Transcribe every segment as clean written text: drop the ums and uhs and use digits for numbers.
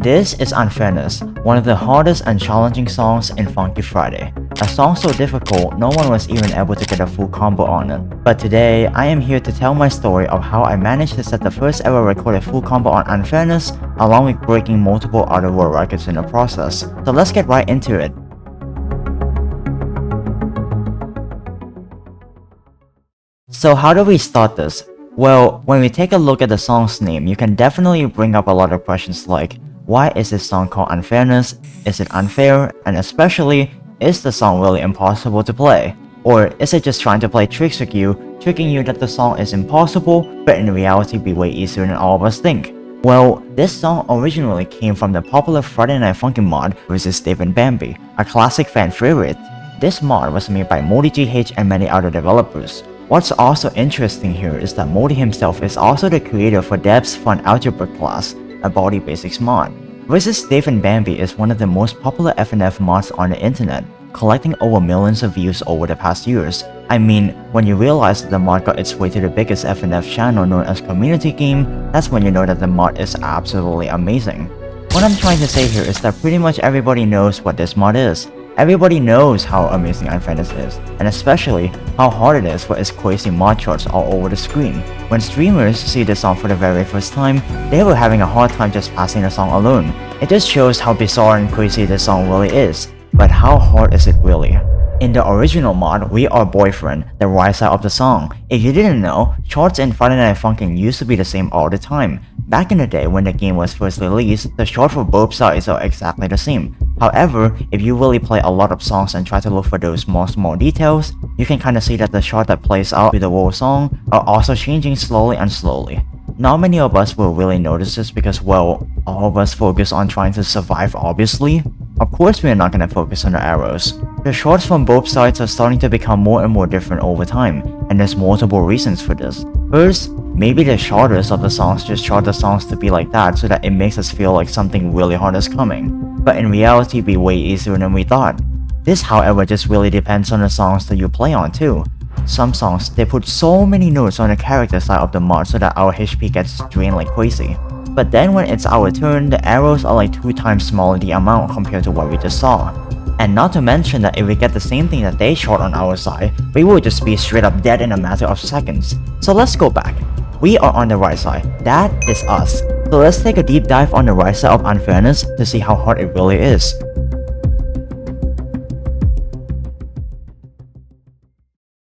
This is Unfairness, one of the hardest and challenging songs in Funky Friday. A song so difficult, no one was even able to get a full combo on it. But today, I am here to tell my story of how I managed to set the first ever recorded full combo on Unfairness, along with breaking multiple other world records in the process. So let's get right into it. So how do we start this? Well, when we take a look at the song's name, you can definitely bring up a lot of questions like, why is this song called Unfairness? Is it unfair? And especially, is the song really impossible to play? Or is it just trying to play tricks with you, tricking you that the song is impossible, but in reality be way easier than all of us think? Well, this song originally came from the popular Friday Night Funkin' mod vs Dave and Bambi, a classic fan favorite. This mod was made by ModiGH and many other developers. What's also interesting here is that Modi himself is also the creator for Deb's Fun Algebra class, a body basics mod. Vs Dave and Bambi is one of the most popular FNF mods on the internet, collecting over millions of views over the past years. I mean, when you realize that the mod got its way to the biggest FNF channel known as Community Game, that's when you know that the mod is absolutely amazing. What I'm trying to say here is that pretty much everybody knows what this mod is. Everybody knows how amazing Unfairness is, and especially how hard it is for its crazy mod charts all over the screen. When streamers see this song for the very first time, they were having a hard time just passing the song alone. It just shows how bizarre and crazy this song really is. But how hard is it really? In the original mod, We Are Boyfriend, the right side of the song. If you didn't know, charts in Friday Night Funkin' used to be the same all the time. Back in the day when the game was first released, the chart for both sides are exactly the same. However, if you really play a lot of songs and try to look for those small details, you can kinda see that the chart that plays out with the whole song are also changing slowly and slowly. Not many of us will really notice this because, well, all of us focus on trying to survive obviously. Of course we are not gonna focus on the arrows. The charts from both sides are starting to become more and more different over time, and there's multiple reasons for this. First, maybe the charters of the songs just chart the songs to be like that so that it makes us feel like something really hard is coming, but in reality be way easier than we thought. This however just really depends on the songs that you play on too. Some songs, they put so many notes on the character side of the mod so that our HP gets drained like crazy. But then when it's our turn, the arrows are like 2 times smaller the amount compared to what we just saw. And not to mention that if we get the same thing that they shot on our side, we will just be straight up dead in a matter of seconds. So let's go back. We are on the right side, that is us. So let's take a deep dive on the right side of Unfairness to see how hard it really is.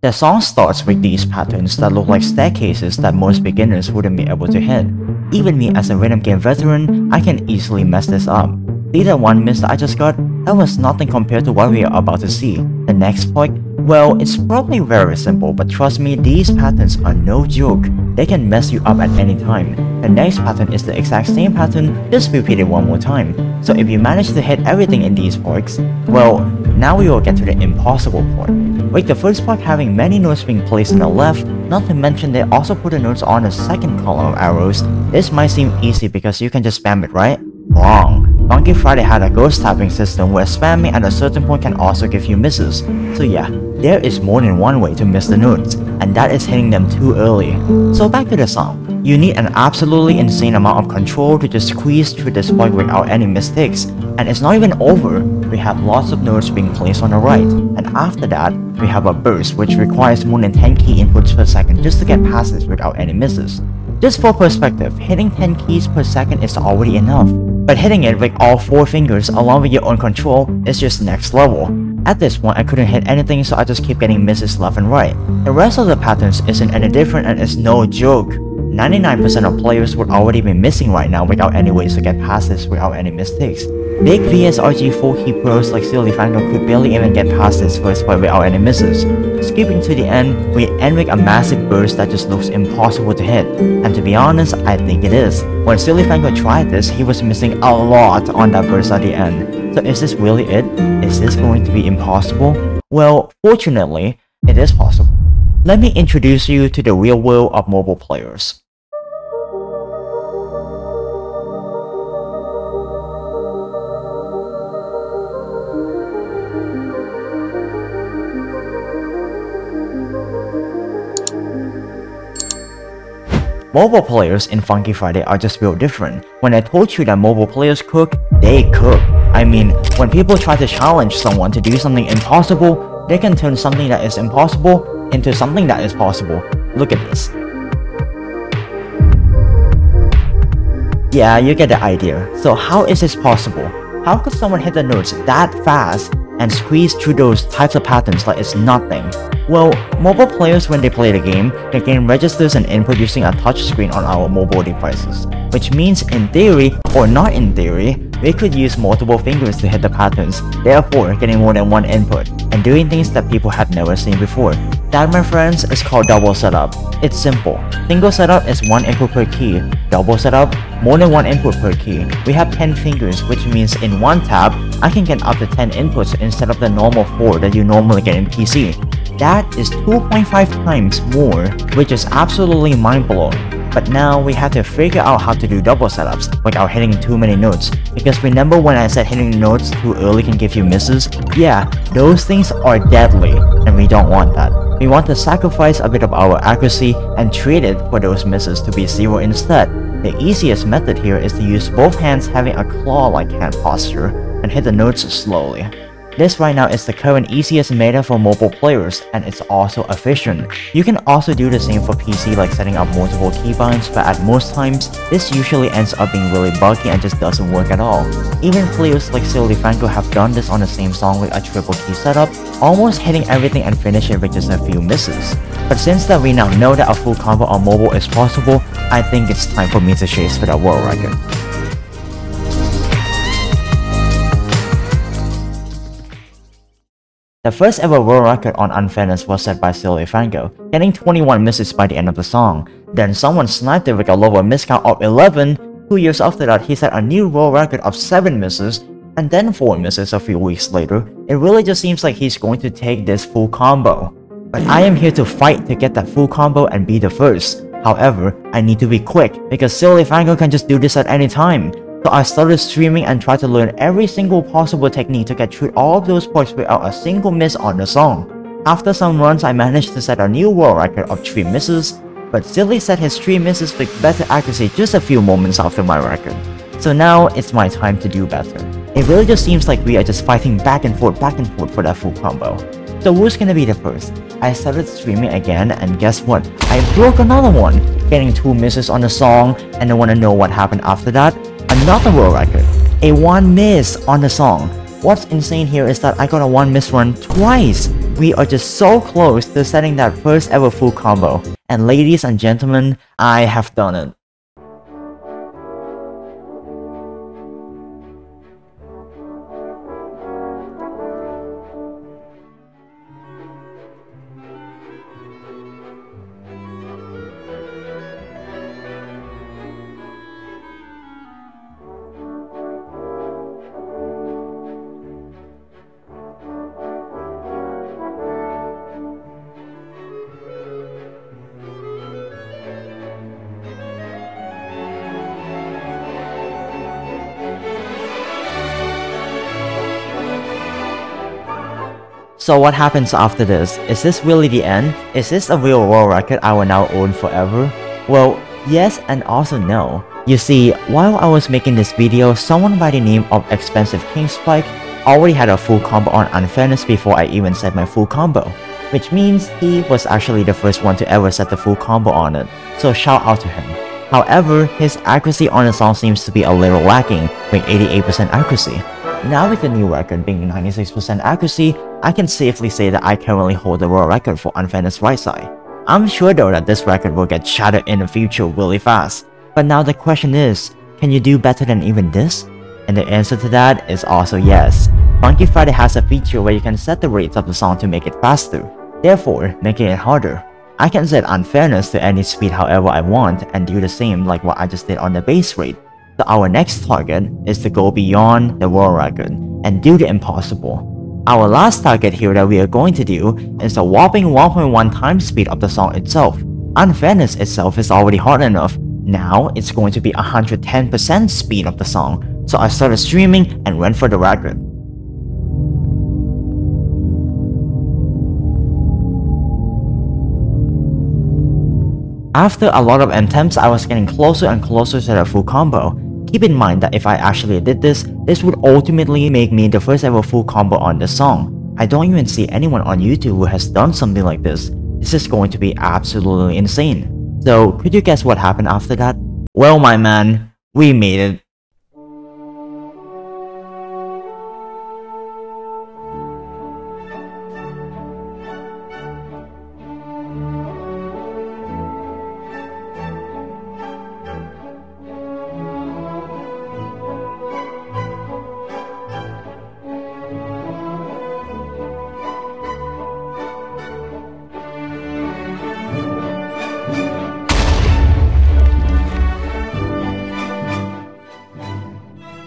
The song starts with these patterns that look like staircases that most beginners wouldn't be able to hit. Even me as a rhythm game veteran, I can easily mess this up. See that one miss that I just got? That was nothing compared to what we are about to see. The next point? Well, it's probably very simple, but trust me, these patterns are no joke. They can mess you up at any time. The next pattern is the exact same pattern, just repeated one more time. So if you manage to hit everything in these parts, well, now we will get to the impossible part. With the first part having many notes being placed on the left, not to mention they also put the notes on the second column of arrows, this might seem easy because you can just spam it, right? Wrong. Funky Friday had a ghost tapping system where spamming at a certain point can also give you misses. So yeah, there is more than one way to miss the notes, and that is hitting them too early. So back to the song. You need an absolutely insane amount of control to just squeeze through this point without any mistakes. And it's not even over. We have lots of notes being placed on the right, and after that, we have a burst which requires more than 10 key inputs per second just to get past this without any misses. Just for perspective, hitting 10 keys per second is already enough, but hitting it with all 4 fingers along with your own control is just next level. At this point, I couldn't hit anything, so I just keep getting misses left and right. The rest of the patterns isn't any different and it's no joke. 99% of players would already be missing right now without any ways to get past this without any mistakes. Big VSRG 4 pros like Silly Fango could barely even get past this first part without any misses. Skipping to the end, we end with a massive burst that just looks impossible to hit. And to be honest, I think it is. When Silly Fango tried this, he was missing a lot on that burst at the end. So is this really it? Is this going to be impossible? Well, fortunately, it is possible. Let me introduce you to the real world of mobile players. Mobile players in Funky Friday are just real different. When I told you that mobile players cook, they cook. I mean, when people try to challenge someone to do something impossible, they can turn something that is impossible into something that is possible. Look at this. Yeah, you get the idea. So how is this possible? How could someone hit the notes that fast and squeeze through those types of patterns like it's nothing? Well, mobile players, when they play the game registers an input using a touchscreen on our mobile devices, which means in theory, or not in theory, we could use multiple fingers to hit the patterns, therefore getting more than one input, and doing things that people had never seen before. That, my friends, is called double setup. It's simple. Single setup is one input per key. Double setup, more than one input per key. We have 10 fingers, which means in one tab, I can get up to 10 inputs instead of the normal 4 that you normally get in PC. That is 2.5 times more, which is absolutely mind-blowing. But now we have to figure out how to do double setups without hitting too many notes. Because remember when I said hitting notes too early can give you misses? Yeah, those things are deadly, and we don't want that. We want to sacrifice a bit of our accuracy and trade it for those misses to be 0 instead. The easiest method here is to use both hands having a claw-like hand posture and hit the notes slowly. This right now is the current easiest meta for mobile players, and it's also efficient. You can also do the same for PC, like setting up multiple keybinds, but at most times, this usually ends up being really buggy and just doesn't work at all. Even players like Silly Franco have done this on the same song with a triple key setup, almost hitting everything and finish it with just a few misses. But since that we now know that a full combo on mobile is possible, I think it's time for me to chase for that world record. The first ever world record on Unfairness was set by Silly Franco, getting 21 misses by the end of the song. Then someone sniped it with a lower miss count of 11. 2 years after that, he set a new world record of 7 misses, and then 4 misses a few weeks later. It really just seems like he's going to take this full combo. But I am here to fight to get that full combo and be the first. However, I need to be quick, because Silly Franco can just do this at any time. So I started streaming and tried to learn every single possible technique to get through all of those parts without a single miss on the song. After some runs, I managed to set a new world record of 3 misses, but Silly set his 3 misses with better accuracy just a few moments after my record. So now, it's my time to do better. It really just seems like we are just fighting back and forth for that full combo. So who's gonna be the first? I started streaming again, and guess what? I broke another one, getting 2 misses on the song, and I wanna know what happened after that? Another world record, a 1 miss on the song. What's insane here is that I got a 1 miss run twice. We are just so close to setting that first ever full combo. And ladies and gentlemen, I have done it. So what happens after this? Is this really the end? Is this a real world record I will now own forever? Well, yes and also no. You see, while I was making this video, someone by the name of Expensive King Spike already had a full combo on Unfairness before I even set my full combo. Which means he was actually the first one to ever set the full combo on it, so shout out to him. However, his accuracy on the song seems to be a little lacking, with 88% accuracy. Now with the new record being 96% accuracy, I can safely say that I currently hold the world record for Unfairness right side. I'm sure though that this record will get shattered in the future really fast. But now the question is, can you do better than even this? And the answer to that is also yes. Funky Friday has a feature where you can set the rates of the song to make it faster, therefore making it harder. I can set Unfairness to any speed however I want and do the same like what I just did on the base rate. So our next target is to go beyond the world record and do the impossible. Our last target here that we are going to do is the whopping 1.1 times speed of the song itself. Unfairness itself is already hard enough. Now it's going to be 110% speed of the song. So I started streaming and went for the record. After a lot of attempts, I was getting closer and closer to the full combo. Keep in mind that if I actually did this would ultimately make me the first ever full combo on this song. I don't even see anyone on YouTube who has done something like this. This is going to be absolutely insane. So, could you guess what happened after that? Well, my man, we made it.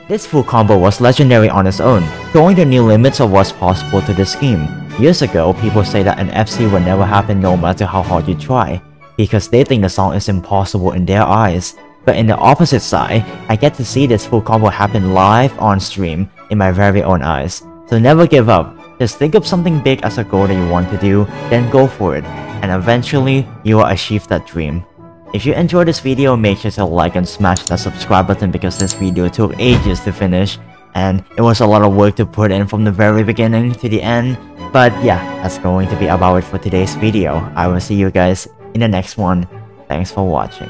This full combo was legendary on its own, showing the new limits of what's possible to this game. Years ago, people say that an FC would never happen no matter how hard you try, because they think the song is impossible in their eyes. But in the opposite side, I get to see this full combo happen live on stream in my very own eyes. So never give up, just think of something big as a goal that you want to do, then go for it, and eventually, you will achieve that dream. If you enjoyed this video, make sure to like and smash that subscribe button because this video took ages to finish and it was a lot of work to put in from the very beginning to the end. But yeah, that's going to be about it for today's video. I will see you guys in the next one. Thanks for watching.